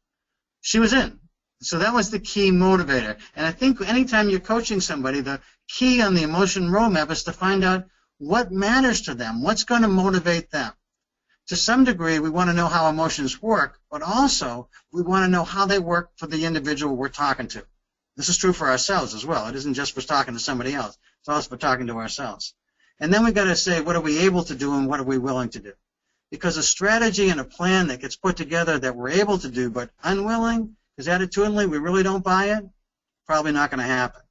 she was in. So that was the key motivator. And I think anytime you're coaching somebody, the key on the emotion roadmap is to find out what matters to them, what's going to motivate them. To some degree, we want to know how emotions work, but also we want to know how they work for the individual we're talking to. This is true for ourselves as well. It isn't just for talking to somebody else. It's also for talking to ourselves. And then we've got to say, what are we able to do and what are we willing to do? Because a strategy and a plan that gets put together that we're able to do but unwilling, because attitudinally we really don't buy it, probably not going to happen.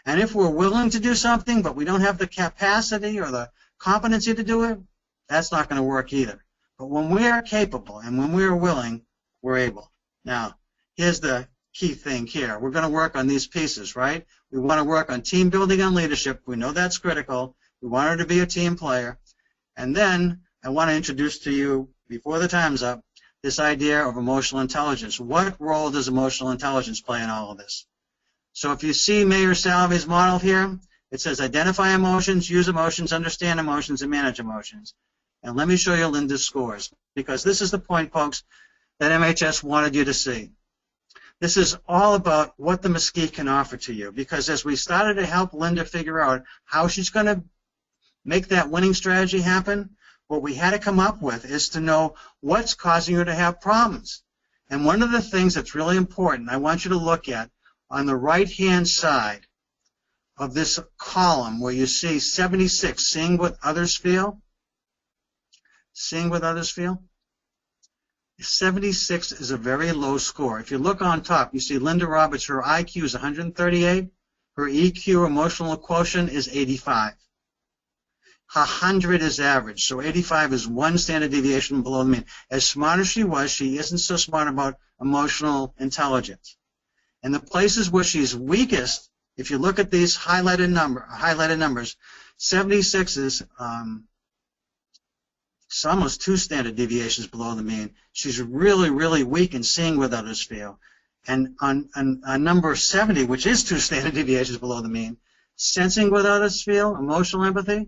And if we're willing to do something but we don't have the capacity or the competency to do it, that's not going to work either. But when we are capable and when we are willing, we're able. Now, here's the key thing here. We're going to work on these pieces, right? We want to work on team building and leadership. We know that's critical. We want her to be a team player. And then I want to introduce to you, before the time's up, this idea of emotional intelligence. What role does emotional intelligence play in all of this? So if you see Mayor Salve's model here, it says identify emotions, use emotions, understand emotions, and manage emotions. And let me show you Linda's scores, because this is the point, folks, that MHS wanted you to see. This is all about what the Mesquite can offer to you, because as we started to help Linda figure out how she's going to make that winning strategy happen, what we had to come up with is to know what's causing her to have problems. And one of the things that's really important, I want you to look at on the right-hand side of this column where you see 76, seeing what others feel. Seeing what others feel? 76 is a very low score. If you look on top, you see Linda Roberts, her IQ is 138. Her EQ, emotional quotient, is 85. 100 is average. So 85 is one standard deviation below the mean. As smart as she was, she isn't so smart about emotional intelligence. And the places where she's weakest, if you look at these highlighted numbers, 76 is it's almost 2 standard deviations below the mean. She's really, really weak in seeing what others feel. And on number 70, which is 2 standard deviations below the mean, sensing what others feel, emotional empathy,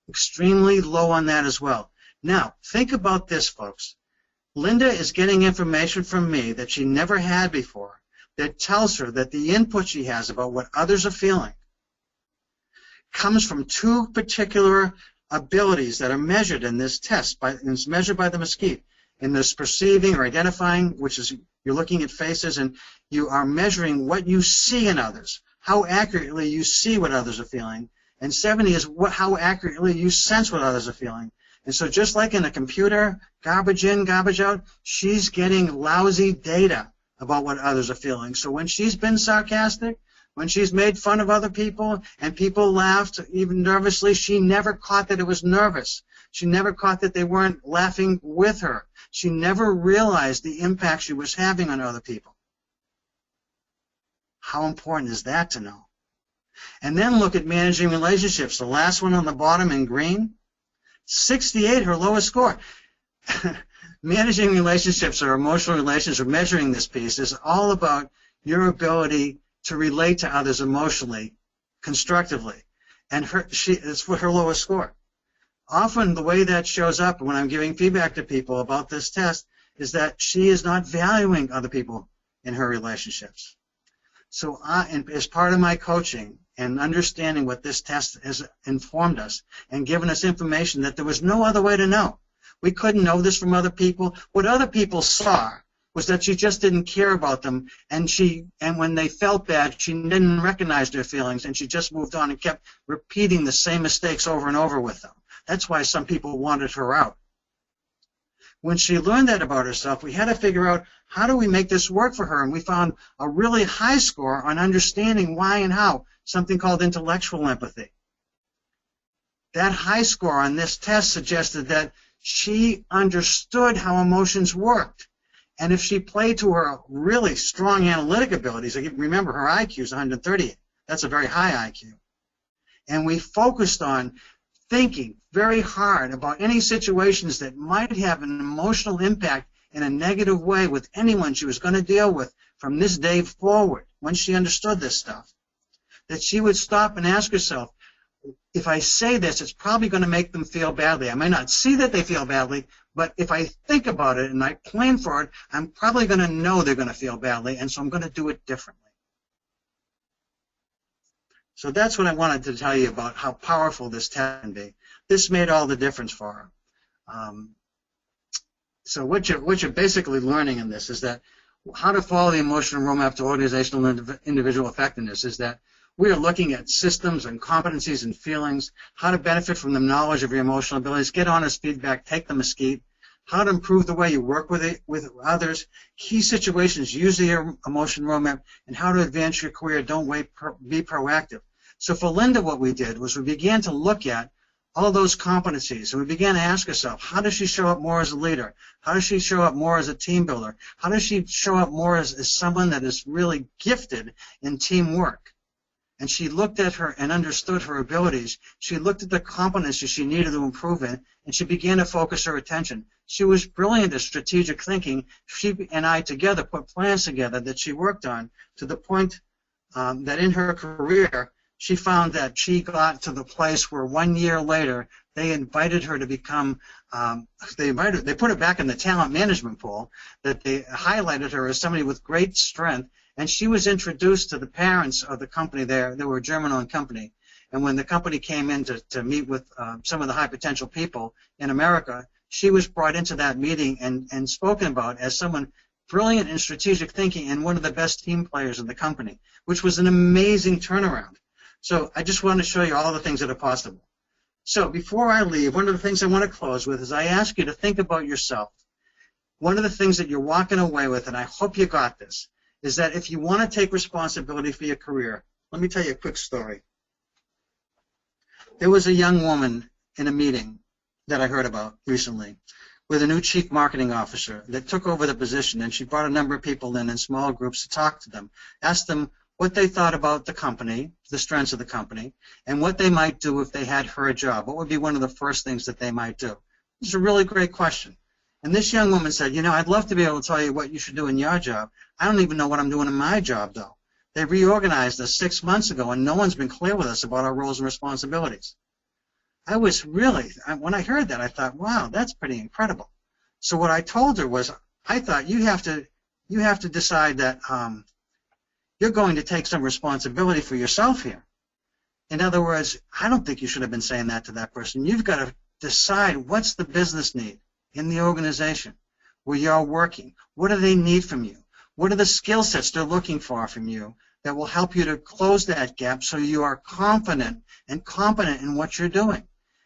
extremely low on that as well. Now, think about this, folks. Linda is getting information from me that she never had before that tells her that the input she has about what others are feeling comes from 2 particular abilities that are measured in this test. It's measured by the Mesquite. In this perceiving or identifying, which is you're looking at faces and you are measuring what you see in others, how accurately you see what others are feeling. And 70 is how accurately you sense what others are feeling. And so just like in a computer, garbage in, garbage out, she's getting lousy data about what others are feeling. So when she's been sarcastic, when she's made fun of other people and people laughed even nervously, she never caught that it was nervous. She never caught that they weren't laughing with her. She never realized the impact she was having on other people. How important is that to know? And then look at managing relationships. The last one on the bottom in green, 68, her lowest score. Managing relationships or emotional relations or measuring this piece is all about your ability to relate to others emotionally, constructively. And it's her lowest score. Often the way that shows up when I'm giving feedback to people about this test is that she is not valuing other people in her relationships. So as part of my coaching and understanding what this test has informed us and given us information that there was no other way to know. We couldn't know this from other people. What other people saw was that she just didn't care about them, and when they felt bad, she didn't recognize their feelings, and she just moved on and kept repeating the same mistakes over and over with them. That's why some people wanted her out. When she learned that about herself, we had to figure out how do we make this work for her, and we found a really high score on understanding why and how, something called intellectual empathy. That high score on this test suggested that she understood how emotions worked. And if she played to her really strong analytic abilities, remember her IQ is 130. That's a very high IQ. And we focused on thinking very hard about any situations that might have an emotional impact in a negative way with anyone she was going to deal with from this day forward, when she understood this stuff. That she would stop and ask herself, if I say this, it's probably going to make them feel badly. I may not see that they feel badly, but if I think about it and I plan for it, I'm probably going to know they're going to feel badly, and so I'm going to do it differently. So that's what I wanted to tell you about how powerful this test can be. This made all the difference for her. So what you're basically learning in this is that how to follow the emotional roadmap to organizational and individual effectiveness is that we are looking at systems and competencies and feelings, how to benefit from the knowledge of your emotional abilities, get honest feedback, take the Mesquite, how to improve the way you work with others, key situations, use the emotion roadmap, and how to advance your career. Don't wait, be proactive. So for Linda, what we did was we began to look at all those competencies, and we began to ask ourselves, how does she show up more as a leader? How does she show up more as a team builder? How does she show up more as someone that is really gifted in teamwork? And she looked at her and understood her abilities. She looked at the competencies she needed to improve in, and she began to focus her attention. She was brilliant at strategic thinking. She and I together put plans together that she worked on to the point that in her career, she found that she got to the place where 1 year later, they invited her to become, they put her back in the talent management pool, that they highlighted her as somebody with great strength. And she was introduced to the parents of the company there. They were a German-owned company. And when the company came in to meet with some of the high potential people in America, she was brought into that meeting and spoken about as someone brilliant in strategic thinking and one of the best team players in the company, which was an amazing turnaround. So I just want to show you all the things that are possible. So before I leave, one of the things I want to close with is I ask you to think about yourself. One of the things that you're walking away with, and I hope you got this, is that if you want to take responsibility for your career, let me tell you a quick story. There was a young woman in a meeting that I heard about recently with a new chief marketing officer that took over the position, and she brought a number of people in small groups to talk to them, asked them what they thought about the company, the strengths of the company, and what they might do if they had her job. What would be one of the first things that they might do? It's a really great question. And this young woman said, you know, I'd love to be able to tell you what you should do in your job. I don't even know what I'm doing in my job, though. They reorganized us 6 months ago, and no one's been clear with us about our roles and responsibilities. I was really, when I heard that, I thought, wow, that's pretty incredible. So what I told her was, I thought you have to decide that you're going to take some responsibility for yourself here. In other words, I don't think you should have been saying that to that person. You've got to decide what's the business need in the organization where you're working. What do they need from you? What are the skill sets they're looking for from you that will help you to close that gap so you are confident and competent in what you're doing?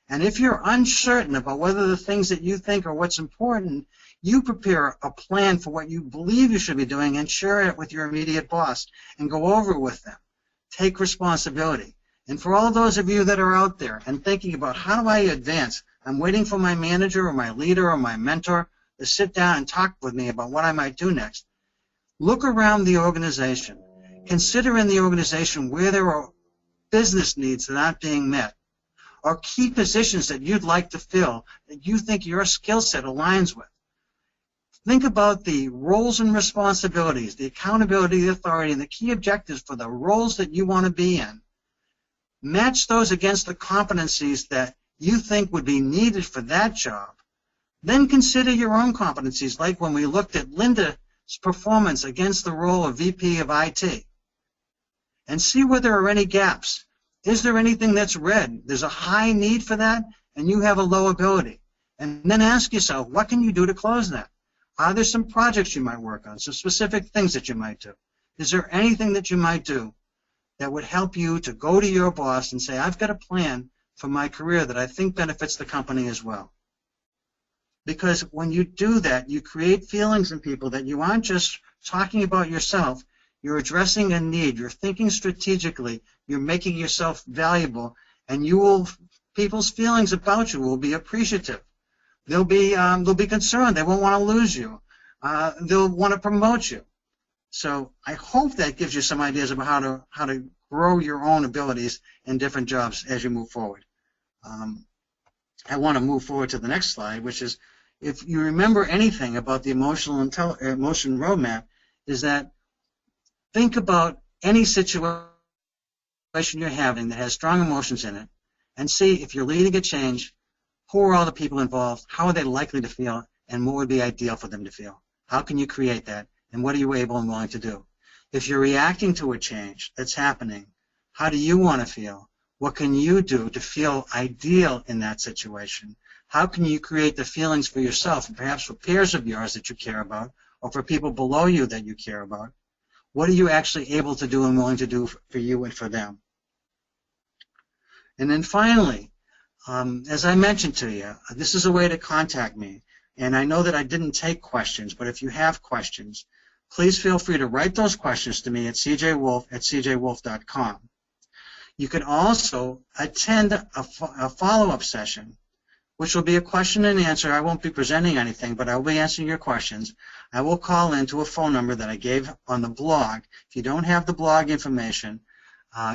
And if you're uncertain about whether the things that you think are what's important, you prepare a plan for what you believe you should be doing and share it with your immediate boss and go over it with them. Take responsibility. And for all those of you that are out there and thinking about how do I advance, I'm waiting for my manager or my leader or my mentor to sit down and talk with me about what I might do next. Look around the organization. Consider in the organization where there are business needs that aren't being met, or key positions that you'd like to fill that you think your skill set aligns with. Think about the roles and responsibilities, the accountability, the authority, and the key objectives for the roles that you want to be in. Match those against the competencies that you think would be needed for that job. Then consider your own competencies, like when we looked at Linda's performance against the role of VP of IT. And see where there are any gaps. Is there anything that's red? There's a high need for that, and you have a low ability. And then ask yourself, what can you do to close that? Are there some projects you might work on, some specific things that you might do? Is there anything that you might do that would help you to go to your boss and say, I've got a plan for my career that I think benefits the company as well? Because when you do that, you create feelings in people that you aren't just talking about yourself, you're addressing a need, you're thinking strategically, you're making yourself valuable, and people's feelings about you will be appreciative. They'll be concerned. They won't want to lose you. They'll want to promote you. So I hope that gives you some ideas about how to grow your own abilities in different jobs as you move forward. I want to move forward to the next slide, which is, if you remember anything about the emotion roadmap, is that think about any situation you're having that has strong emotions in it, and see if you're leading a change, who are all the people involved, how are they likely to feel, and what would be ideal for them to feel? How can you create that, and what are you able and willing to do? If you're reacting to a change that's happening, how do you want to feel? What can you do to feel ideal in that situation? How can you create the feelings for yourself, and perhaps for peers of yours that you care about, or for people below you that you care about? What are you actually able to do and willing to do for you and for them? And then finally, as I mentioned to you, this is a way to contact me. And I know that I didn't take questions, but if you have questions, please feel free to write those questions to me at cjwolf@cjwolf.com. You can also attend a follow-up session, which will be a question and answer. I won't be presenting anything, but I will be answering your questions. I will call into a phone number that I gave on the blog. If you don't have the blog information,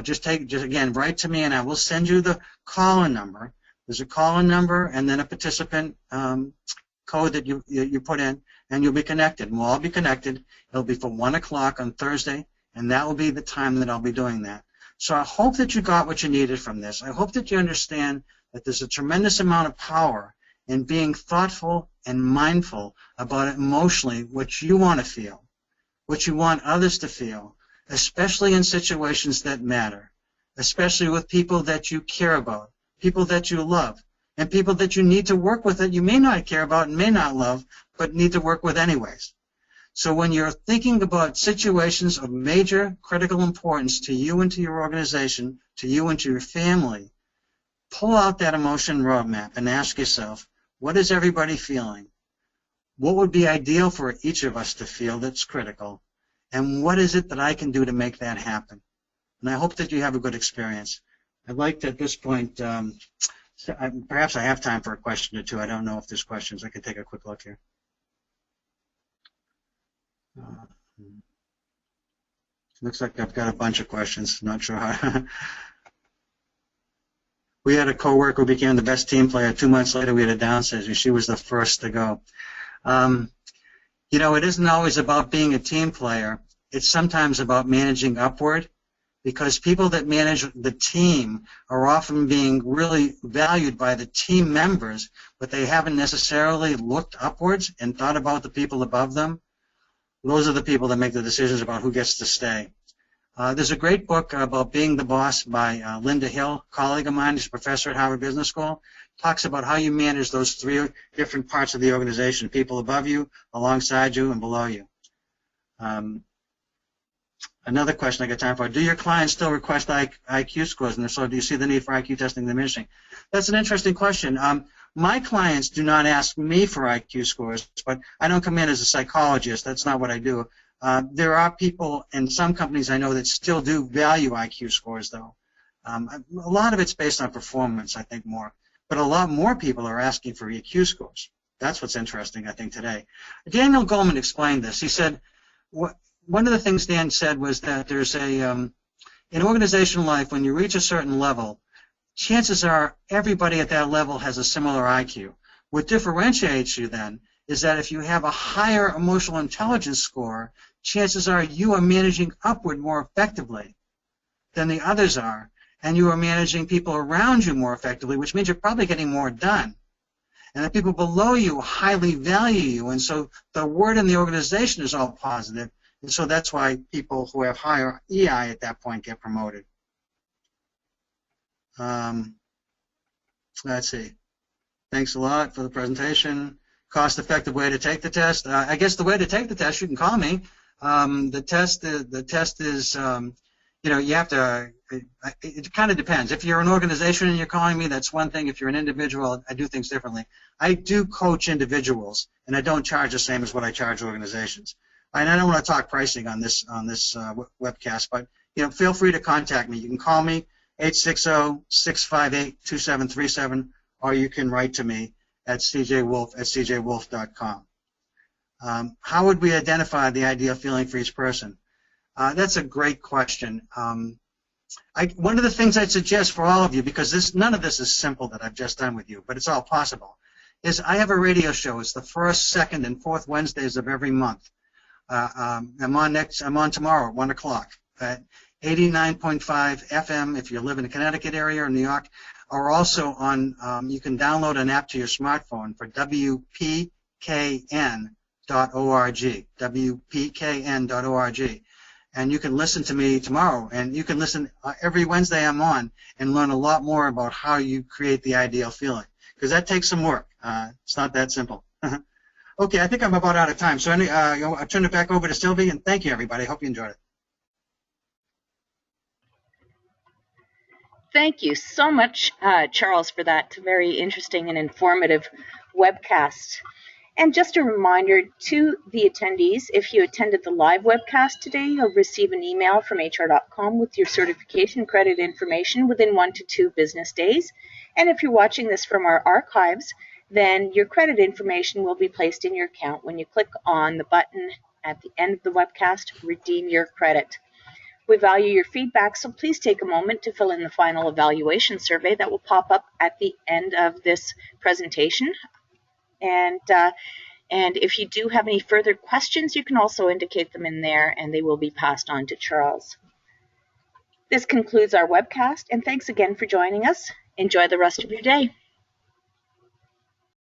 just again, write to me, and I will send you the call-in number. There's a call-in number and then a participant code that you put in, and you'll be connected. And we'll all be connected. It'll be for 1 o'clock on Thursday, and that will be the time that I'll be doing that. So I hope that you got what you needed from this. I hope that you understand that there's a tremendous amount of power in being thoughtful and mindful about emotionally what you want to feel, what you want others to feel, especially in situations that matter, especially with people that you care about, people that you love, and people that you need to work with that you may not care about and may not love, but need to work with anyways. So when you're thinking about situations of major critical importance to you and to your organization, to you and to your family, pull out that emotion roadmap and ask yourself, what is everybody feeling? What would be ideal for each of us to feel that's critical? And what is it that I can do to make that happen? And I hope that you have a good experience. I'd like to, at this point, So perhaps I have time for a question or two. I don't know if there's questions. I can take a quick look here. Looks like I've got a bunch of questions. Not sure how. We had a coworker who became the best team player. 2 months later, we had a Down syndrome. She was the first to go. You know, it isn't always about being a team player. It's sometimes about managing upward, because people that manage the team are often being really valued by the team members, but they haven't necessarily looked upwards and thought about the people above them. Those are the people that make the decisions about who gets to stay. There's a great book about being the boss by Linda Hill, a colleague of mine. She's a professor at Harvard Business School. Talks about how you manage those 3 different parts of the organization, people above you, alongside you, and below you. Another question I got time for. Do your clients still request IQ scores? And if so, do you see the need for IQ testing diminishing? That's an interesting question. My clients do not ask me for IQ scores, but I don't come in as a psychologist. That's not what I do. There are people in some companies I know that still do value IQ scores, though. A lot of it's based on performance, I think, more. But a lot more people are asking for EQ scores. That's what's interesting, I think, today. Daniel Goleman explained this. He said, one of the things Dan said was that there's in organizational life, when you reach a certain level, chances are everybody at that level has a similar IQ. What differentiates you then is that if you have a higher emotional intelligence score, chances are you are managing upward more effectively than the others are, and you are managing people around you more effectively, which means you're probably getting more done. And the people below you highly value you, and so the word in the organization is all positive, and so that's why people who have higher EI at that point get promoted. Let's see. Thanks a lot for the presentation. Cost-effective way to take the test. I guess the way to take the test, you can call me. The test is, you know, you have to, it kind of depends. If you're an organization and you're calling me, that's one thing. If you're an individual, I do things differently. I do coach individuals, and I don't charge the same as what I charge organizations. And I don't want to talk pricing on this webcast, but, you know, feel free to contact me. You can call me, 860-658-2737, or you can write to me at cjwolf@cjwolf.com. How would we identify the ideal feeling for each person? That's a great question. One of the things I'd suggest for all of you, because none of this is simple that I've just done with you, but it's all possible, is I have a radio show. It's the first, second, and fourth Wednesdays of every month. I'm on tomorrow at 1 o'clock at 89.5 FM if you live in the Connecticut area or New York, or also on, you can download an app to your smartphone for WPKN.org, WPKN.org. And you can listen to me tomorrow, and you can listen every Wednesday I'm on and learn a lot more about how you create the ideal feeling, because that takes some work. It's not that simple. Okay, I think I'm about out of time, so I'll turn it back over to Sylvie, and thank you, everybody. I hope you enjoyed it. Thank you so much, Charles, for that very interesting and informative webcast. And just a reminder to the attendees, if you attended the live webcast today, you'll receive an email from hr.com with your certification credit information within 1 to 2 business days. And if you're watching this from our archives, then your credit information will be placed in your account when you click on the button at the end of the webcast, Redeem Your Credit. We value your feedback, so please take a moment to fill in the final evaluation survey that will pop up at the end of this presentation. And if you do have any further questions, you can also indicate them in there, and they will be passed on to Charles. This concludes our webcast, and thanks again for joining us. Enjoy the rest of your day.